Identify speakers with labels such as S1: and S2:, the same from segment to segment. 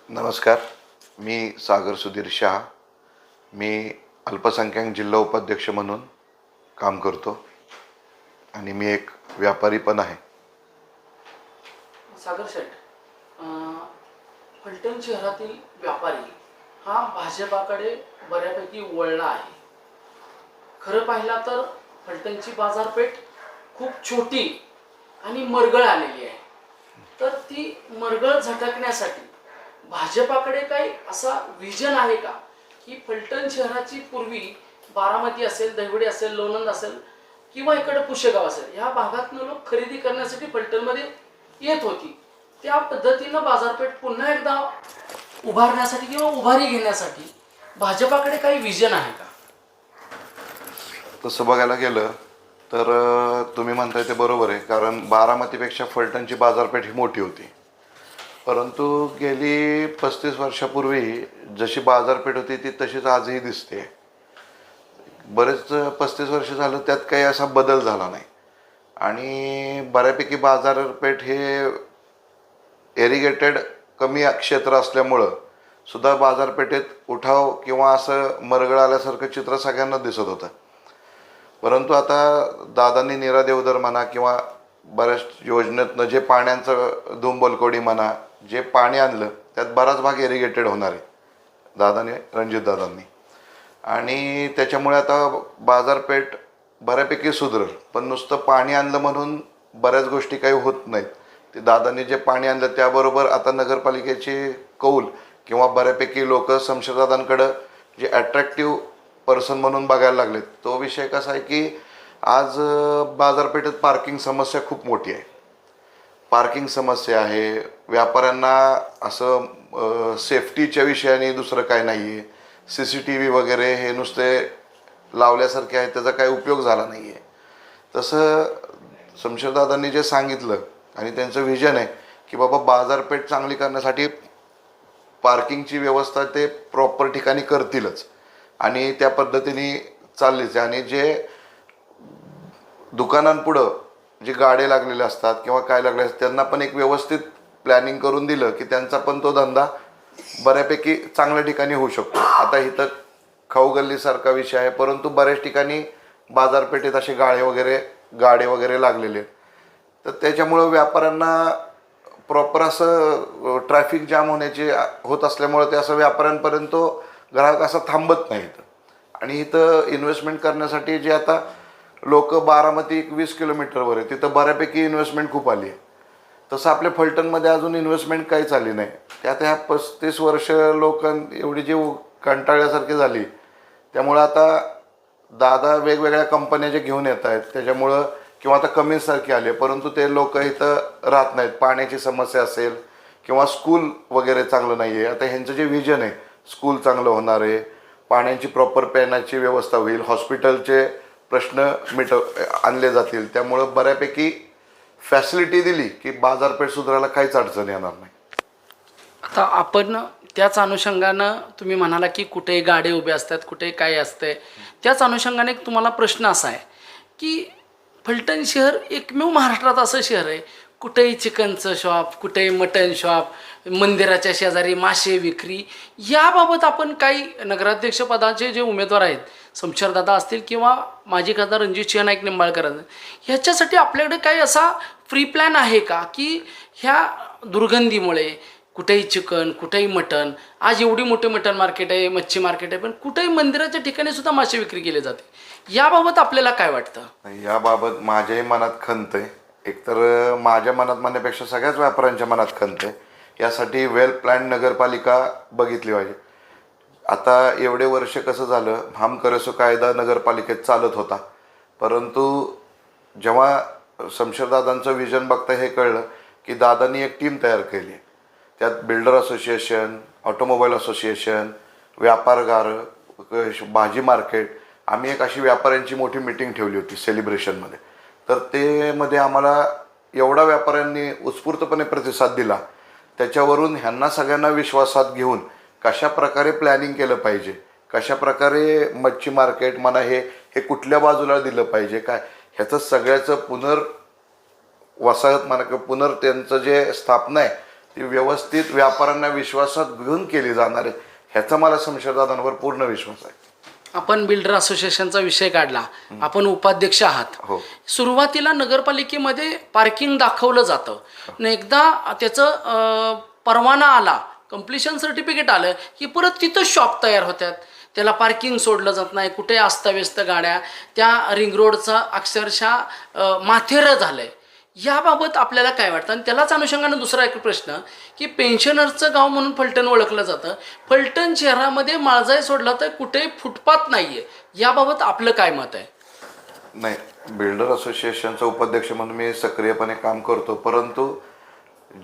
S1: नमस्कार. मी सागर सुधीर शाह. मी अल्पसंख्याक जिल्हा उपाध्यक्ष म्हणून काम करतो आणि मी एक व्यापारी पण आहे.
S2: सागर शेठ, फलटण शहरातील व्यापारी हा भाजपाकडे बऱ्यापैकी वळला आहे. खरं पाहिलं तर फलटणची बाजारपेठ खूप छोटी आणि मरगळ आलेली आहे. तर ती मरगळ झटकण्यासाठी भाजपाकडे काही असा विजन आहे का की फलटण शहराची पूर्वी बारामती असेल, दहिवडी असेल, लोणंद असेल किंवा इकडे पुशेगाव असेल, या भागातनं लोक खरेदी करण्यासाठी फलटणमध्ये येत होती, त्या पद्धतीनं बाजारपेठ पुन्हा एकदा उभारण्यासाठी किंवा उभारी घेण्यासाठी भाजपाकडे काही विजन आहे का?
S1: तसं बघायला गेलं तर तुम्ही म्हणताय ते बरोबर आहे, कारण बारामतीपेक्षा फलटणची बाजारपेठ ही मोठी होती. परंतु गेली 35 वर्षापूर्वी जशी बाजारपेठ होती ती तशीच आजही दिसते. बरेच 35 वर्ष झालं त्यात काही असा बदल झाला नाही आणि बऱ्यापैकी बाजारपेठ हे एरिगेटेड कमी क्षेत्र असल्यामुळं सुद्धा बाजारपेठेत उठाव किंवा असं मरगळ आल्यासारखं चित्र सगळ्यांना दिसत होतं. परंतु आता दादांनी नीरा देवधर म्हणा किंवा बऱ्याच योजनेतनं जे पाण्याचं धुमबलकोडी म्हणा, जे पाणी आणलं त्यात बराच भाग एरिगेटेड होणार आहे रणजितदादांनी, आणि त्याच्यामुळे आता बाजारपेठ बऱ्यापैकी सुधरेल. पण नुसतं पाणी आणलं म्हणून बऱ्याच गोष्टी काही होत नाहीत. ते दादांनी जे पाणी आणलं त्याबरोबर आता नगरपालिकेची कौल किंवा बऱ्यापैकी लोक शमशेरदादांकडं जे ॲट्रॅक्टिव्ह पर्सन म्हणून बघायला लागलेत. तो विषय कसा आहे की आज बाजारपेठेत पार्किंग समस्या खूप मोठी आहे. पार्किंग समस्या आहे, व्यापाऱ्यांना असं सेफ्टीच्या विषयाने दुसरं काय नाही आहे. CCTV वगैरे हे नुसते लावल्यासारखे आहे, त्याचा काही उपयोग झाला नाही आहे. तसं शमशेरदादांनी जे सांगितलं आणि त्यांचं व्हिजन आहे की बाबा बाजारपेठ चांगली करण्यासाठी पार्किंगची व्यवस्था ते प्रॉपर ठिकाणी करतीलच आणि त्या पद्धतीने चाललीच आहे. आणि जे दुकानांपुढं जे गाडे लागलेले असतात किंवा काय लागले असतात त्यांना पण एक व्यवस्थित प्लॅनिंग करून दिलं की त्यांचा पण तो धंदा बऱ्यापैकी चांगल्या ठिकाणी होऊ शकतो. आता इथं खाऊगल्लीसारखा विषय आहे, परंतु बऱ्याच ठिकाणी बाजारपेठेत असे गाडे वगैरे लागलेले आहेत. तर त्याच्यामुळं व्यापाऱ्यांना प्रॉपर असं ट्रॅफिक जाम होत असल्यामुळं ते असं व्यापाऱ्यांपर्यंत तो ग्राहक असा थांबत नाही. आणि इथं इन्व्हेस्टमेंट करण्यासाठी जे आता लोक बारामती 20 किलोमीटरवर आहे, तिथं बऱ्यापैकी इन्व्हेस्टमेंट खूप आली आहे. तसं आपल्या फलटणमध्ये अजून इन्व्हेस्टमेंट काहीच आली नाही. त्यात ह्या 35 वर्ष लोक एवढी जी कंटाळल्यासारखी झाली, त्यामुळं आता दादा वेगवेगळ्या कंपन्या जे घेऊन येत आहेत त्याच्यामुळं किंवा आता कमीसारखी आली आहे, परंतु ते लोक इथं राहत नाहीत. पाण्याची समस्या असेल किंवा स्कूल वगैरे चांगलं नाही आहे. आता ह्यांचं जे व्हिजन आहे स्कूल चांगलं होणार आहे, पाण्याची प्रॉपर पिण्याची व्यवस्था होईल, हॉस्पिटलचे प्रश्न आणले जातील, त्यामुळं बऱ्यापैकी फॅसिलिटी दिली की बाजारपेठ सुधारायला काहीच अडचण येणार नाही.
S2: आता आपण त्याच अनुषंगानं तुम्ही म्हणाला की कुठे गाडे उभे असतात, कुठे काय असते, त्याच अनुषंगाने तुम्हाला प्रश्न असा आहे की फलटण शहर एकमेव महाराष्ट्रात असं शहर आहे कुठेही चिकनचं शॉप, कुठेही मटन शॉप, मंदिराच्या शेजारी मासे विक्री. याबाबत आपण काही नगराध्यक्षपदाचे जे उमेदवार आहेत, शमशेरदादा असतील किंवा माजी खासदार रणजितसिंह नाईक निंबाळकर, ह्याच्यासाठी आपल्याकडे काही असा फ्री प्लॅन आहे का की ह्या दुर्गंधीमुळे कुठेही चिकन, कुठेही मटन, आज एवढी मोठी मटन मार्केट आहे, मच्छी मार्केट आहे, पण कुठेही मंदिराच्या ठिकाणी सुद्धा मासे विक्री केले जाते, याबाबत आपल्याला काय वाटतं?
S1: याबाबत माझ्याही मनात खंत आहे. एकतर माझ्या मनात म्हणण्यापेक्षा सगळ्याच व्यापाऱ्यांच्या मनात खंत आहे. यासाठी वेल प्लॅन नगरपालिका बघितली पाहिजे. आता एवढे वर्ष कसं झालं, हम करे सो कायदा नगरपालिकेत चालत होता, परंतु जेव्हा शमशेरदादांचं व्हिजन बघता हे कळलं की दादांनी एक टीम तयार केली. त्यात बिल्डर असोसिएशन, ऑटोमोबाईल असोसिएशन, व्यापारगार, भाजी मार्केट, आम्ही एक अशी व्यापाऱ्यांची मोठी मीटिंग ठेवली होती सेलिब्रेशनमध्ये. तर ते मध्ये आम्हाला एवढा व्यापाऱ्यांनी उत्स्फूर्तपणे प्रतिसाद दिला. त्याच्यावरून ह्यांना सगळ्यांना विश्वासात घेऊन कशा प्रकारे प्लॅनिंग केलं पाहिजे, कशा प्रकारे मच्छी मार्केट म्हणा हे कुठल्या बाजूला दिलं पाहिजे, काय ह्याचं सगळ्याचं वसाहत म्हणा किंवा त्यांचं जे स्थापना आहे ती व्यवस्थित व्यापाऱ्यांना विश्वासात घेऊन केली जाणार आहे, ह्याचा मला शमशेरदादांवर पूर्ण विश्वास आहे.
S2: आपण बिल्डर असोसिएशनचा विषय काढला, आपण उपाध्यक्ष आहात.
S1: हो.
S2: सुरुवातीला नगरपालिकेमध्ये पार्किंग दाखवलं जातं आणि एकदा त्याचं परवाना आला, कंप्लिशन सर्टिफिकेट आलं की परत तिथं शॉप तयार होतात, त्याला पार्किंग सोडलं जात नाही, कुठे अस्ताव्यस्त गाड्या, त्या रिंग रोडचं अक्षरशः माथेरं झालं आहे. याबाबत आपल्याला काय वाटतं? आणि त्यालाच अनुषंगानं दुसरा एक प्रश्न की पेन्शनरचं गाव म्हणून फलटण ओळखलं जातं, फलटण शहरामध्ये माळजाई सोडला तर कुठेही फुटपाथ नाही आहे, याबाबत आपलं काय मत आहे?
S1: नाही, बिल्डर असोसिएशनचा उपाध्यक्ष म्हणून मी सक्रियपणे काम करतो, परंतु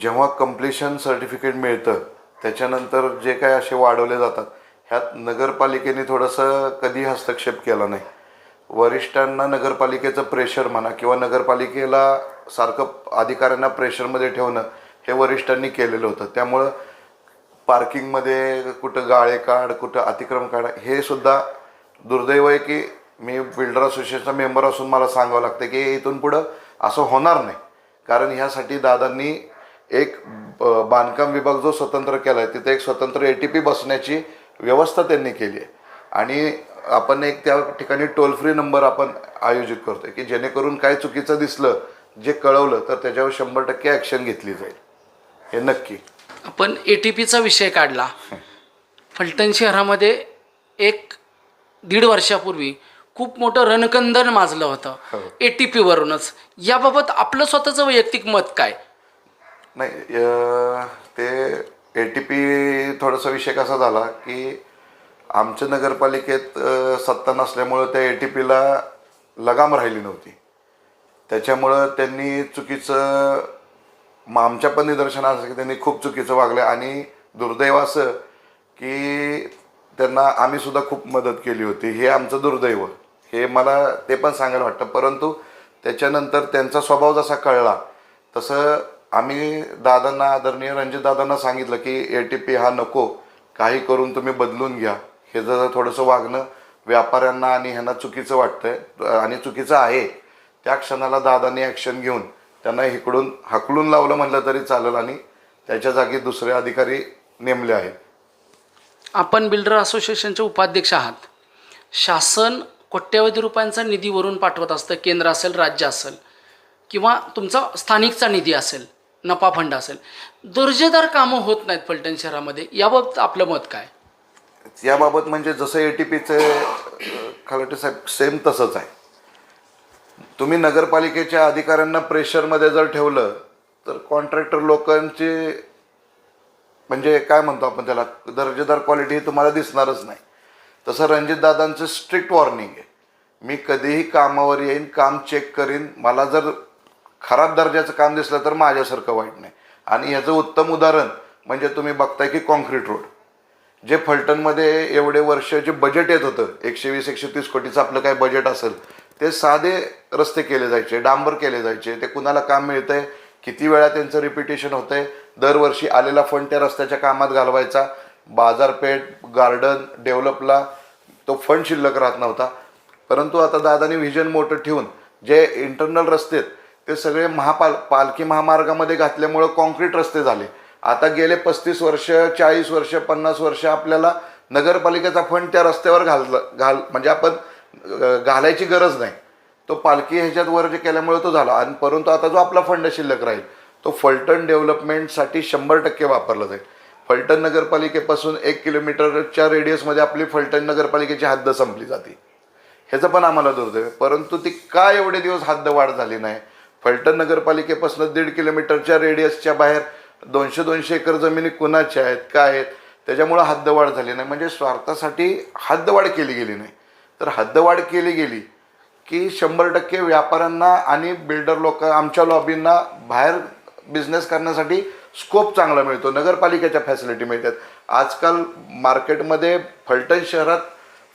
S1: जेव्हा कंप्लिशन सर्टिफिकेट मिळतं त्याच्यानंतर जे काय असे वाढवले जातात ह्यात नगरपालिकेने थोडंसं कधी हस्तक्षेप केला नाही. वरिष्ठांना नगरपालिकेचं प्रेशर म्हणा किंवा नगरपालिकेला सारखं अधिकाऱ्यांना प्रेशरमध्ये ठेवणं हे वरिष्ठांनी केलेलं होतं. त्यामुळं पार्किंगमध्ये कुठं गाळे काढ, कुठं अतिक्रम काढ, हे सुद्धा दुर्दैव आहे की मी बिल्डर असोसिएशनचा मेंबर असून मला सांगावं लागतं की इथून पुढं असं होणार नाही. कारण ह्यासाठी दादांनी एक बांधकाम विभाग जो स्वतंत्र केला आहे तिथे एक स्वतंत्र ATP बसण्याची व्यवस्था त्यांनी केली आहे आणि आपण एक त्या ठिकाणी टोल फ्री नंबर आपण आयोजित करतोय की जेणेकरून काय चुकीचं दिसलं, जे कळवलं तर त्याच्यावर 100% ॲक्शन घेतली जाईल, हे नक्की.
S2: आपण ATPचा विषय काढला. फलटण शहरामध्ये 1-1.5 वर्षापूर्वी खूप मोठं रणकंदन माजलं होतं ATP वरूनच. याबाबत आपलं स्वतःचं वैयक्तिक मत काय?
S1: नाही, ते ATP थोडासा विषय कसा झाला की आमच्या नगरपालिकेत सत्ता नसल्यामुळं त्या ATPला लगाम राहिली नव्हती. त्याच्यामुळं त्यांनी चुकीचं आमच्या पण निदर्शनास असं की त्यांनी खूप चुकीचं वागलं आणि दुर्दैव असं की त्यांना आम्ही सुद्धा खूप मदत केली होती. हे आमचं दुर्दैव, हे मला ते पण सांगायला वाटतं. परंतु त्याच्यानंतर त्यांचा स्वभाव जसा कळला तसं आम्ही दादांना, आदरणीय रणजितदादांना सांगितलं की ATP हा नको, काही करून तुम्ही बदलून घ्या. हे जर थोडंसं वागणं व्यापाऱ्यांना आणि ह्यांना चुकीचं वाटतंय आणि चुकीचं आहे. त्या क्षणाला दादांनी ॲक्शन घेऊन त्यांना इकडून हाकलून लावलं म्हटलं तरी चालेल आणि त्याच्या जागी दुसरे अधिकारी नेमले आहेत.
S2: आपण बिल्डर असोसिएशनचे उपाध्यक्ष आहात. शासन कोट्यवधी रुपयांचा निधी वरून पाठवत असतं, केंद्र असेल, राज्य असेल किंवा तुमचा स्थानिकचा निधी असेल, नफा फंड असेल. दर्जेदार कामं होत नाहीत फलटण शहरामध्ये, याबाबत आपलं मत काय?
S1: याबाबत म्हणजे जसं ATPचं खलाटे साहेब सेम तसंच आहे. तुम्ही नगरपालिकेच्या अधिकाऱ्यांना प्रेशरमध्ये जर ठेवलं तर कॉन्ट्रॅक्टर लोकांची म्हणजे काय म्हणतो आपण त्याला, दर्जेदार क्वालिटी ही तुम्हाला दिसणारच नाही. तसं रणजितदादांचं स्ट्रिक्ट वॉर्निंग आहे, मी कधीही कामावर येईन, काम चेक करीन, मला जर खराब दर्जाचं काम दिसलं तर माझ्यासारखं वाईट नाही. आणि ह्याचं उत्तम उदाहरण म्हणजे तुम्ही बघताय की कॉन्क्रीट रोड, जे फलटणमध्ये एवढे वर्ष जे बजेट येत होतं 120-130 कोटीचं आपलं काय बजेट असेल, ते साधे रस्ते केले जायचे, डांबर केले जायचे. ते कुणाला काम मिळतंय, किती वेळा त्यांचं रिपिटेशन होतंय, दरवर्षी आलेला फंड त्या रस्त्याच्या कामात घालवायचा, बाजारपेठ, गार्डन डेव्हलपला तो फंड शिल्लक राहत नव्हता. परंतु आता दादानी व्हिजन मोठं ठेवून जे इंटरनल रस्ते आहेत ते सगळे पालखी महामार्गामध्ये घातल्यामुळं कॉन्क्रीट रस्ते झाले. आता गेले 35 वर्ष, 40 वर्ष, 50 वर्ष आपल्याला नगरपालिकेचा फंड त्या रस्त्यावर म्हणजे आपण घालायची गरज नाही. तो पालखी ह्याच्यात वर जे केल्यामुळे तो झाला. आणि परंतु आता जो आपला फंड शिल्लक राहील तो फलटण डेव्हलपमेंटसाठी 100% वापरला जाईल. फलटण नगरपालिकेपासून 1 किलोमीटरच्या रेडियसमध्ये आपली फलटण नगरपालिकेची हद्द संपली जाते. ह्याचं पण आम्हाला दुर्दैव आहे. परंतु ती का एवढे दिवस हद्दवाढ झाली नाही? फलटण नगरपालिकेपासून 1.5 किलोमीटरच्या रेडियसच्या बाहेर 200-200 एकर जमिनी कुणाच्या आहेत, काय आहेत, त्याच्यामुळं हद्दवाढ झाली नाही. म्हणजे स्वार्थासाठी हद्दवाढ केली गेली नाही. तर हद्दवाढ केली गेली की 100% व्यापाऱ्यांना आणि बिल्डर लोक आमच्या लॉबींना बाहेर बिझनेस करण्यासाठी स्कोप चांगला मिळतो, नगरपालिकेच्या फॅसिलिटी मिळतात. आजकाल मार्केटमध्ये फलटण शहरात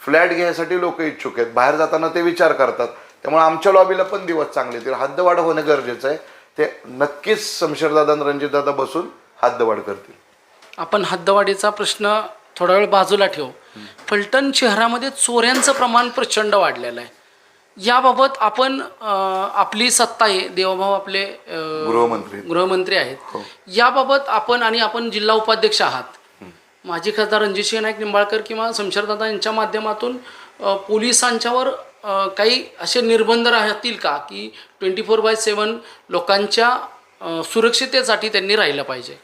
S1: फ्लॅट घ्यायसाठी लोक इच्छुक आहेत, बाहेर जाताना ते विचार करतात. त्यामुळे आमच्या लॉबीला पण दिवस चांगले येतील. हद्दवाढ होणं गरजेचं आहे. ते नक्कीच शमशेरदादा आणि रणजितदादा बसून हद्दवाढ करतील.
S2: आपण हद्दवाढीचा प्रश्न थोडा वेळ बाजूला ठेवू. फलटण शहरामध्ये चोऱ्यांचं प्रमाण प्रचंड वाढलेलं आहे. याबाबत आपण आपली सत्ता आहे, देवभाऊ आपले गृहमंत्री आहेत, याबाबत आपण जिल्हा उपाध्यक्ष आहात, माजी खासदार रणजितसिंह नाईक निंबाळकर किंवा शमशेरदादा यांच्या माध्यमातून पोलिसांच्यावर काही असे निर्बंध राहतील का की 24/7 लोकांच्या सुरक्षितेसाठी त्यांनी राहिलं पाहिजे?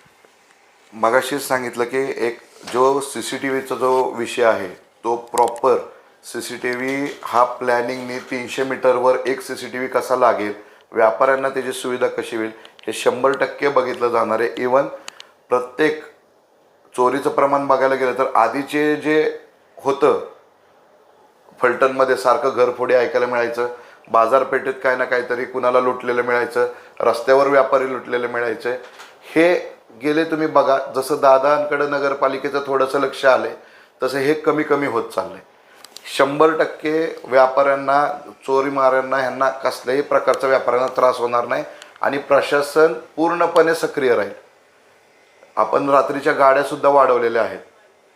S1: मगाशीच सांगितलं की एक जो CCTVचा जो विषय आहे तो प्रॉपर CCTV हा प्लॅनिंगने 300 मीटरवर एक CCTV कसा लागेल, व्यापाऱ्यांना त्याची सुविधा कशी होईल हे 100% बघितलं जाणार आहे. इवन प्रत्येक चोरीचं प्रमाण बघायला गेलं तर आधीचे जे होतं फलटणमध्ये सारखं घरफोडी ऐकायला मिळायचं, बाजारपेठेत काय ना काहीतरी कुणाला लुटलेलं मिळायचं, रस्त्यावर व्यापारी लुटलेलं मिळायचं, हे गेले तुम्ही बघा. जसं दादांकडे नगरपालिकेचं थोडंसं लक्ष आलंय तसं हे कमी कमी होत चाललंय. 100% व्यापाऱ्यांना, चोरीमारांना, ह्यांना कसल्याही प्रकारचा व्यापाऱ्यांना त्रास होणार नाही आणि प्रशासन पूर्णपणे सक्रिय राहील. आपण रात्रीच्या गाड्यासुद्धा वाढवलेल्या आहेत,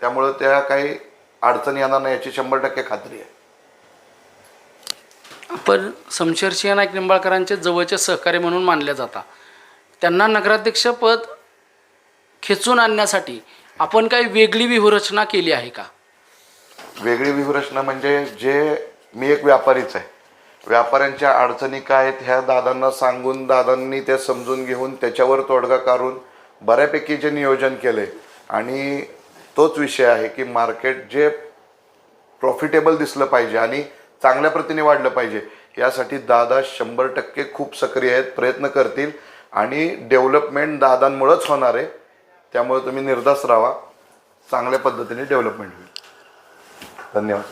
S1: त्यामुळं त्या काही अडचण येणार नाही याची 100% खात्री आहे.
S2: आपण शमशेरसिंह नाईक निंबाळकरांचे जवळचे सहकारी म्हणून मानले जातात, त्यांना नगराध्यक्षपद खेचून आणण्यासाठी आपण काही वेगळी व्यूहरचना केली आहे का?
S1: वेगळी व्यूहरचना म्हणजे मी एक व्यापारीच आहे, व्यापाऱ्यांच्या अडचणी काय आहेत ह्या दादांना सांगून, दादांनी त्या समजून घेऊन त्याच्यावर तोडगा काढून बऱ्यापैकी जे नियोजन केले आणि तोच विषय आहे की मार्केट जे प्रॉफिटेबल दिसलं पाहिजे आणि चांगल्या प्रतीने वाढलं पाहिजे यासाठी दादा 100% खूप सक्रिय आहेत, प्रयत्न करतील आणि डेव्हलपमेंट दादांमुळेच होणार आहे. त्यामुळे तुम्ही निर्धास्त राहा, चांगल्या पद्धतीने डेव्हलपमेंट होईल. धन्यवाद.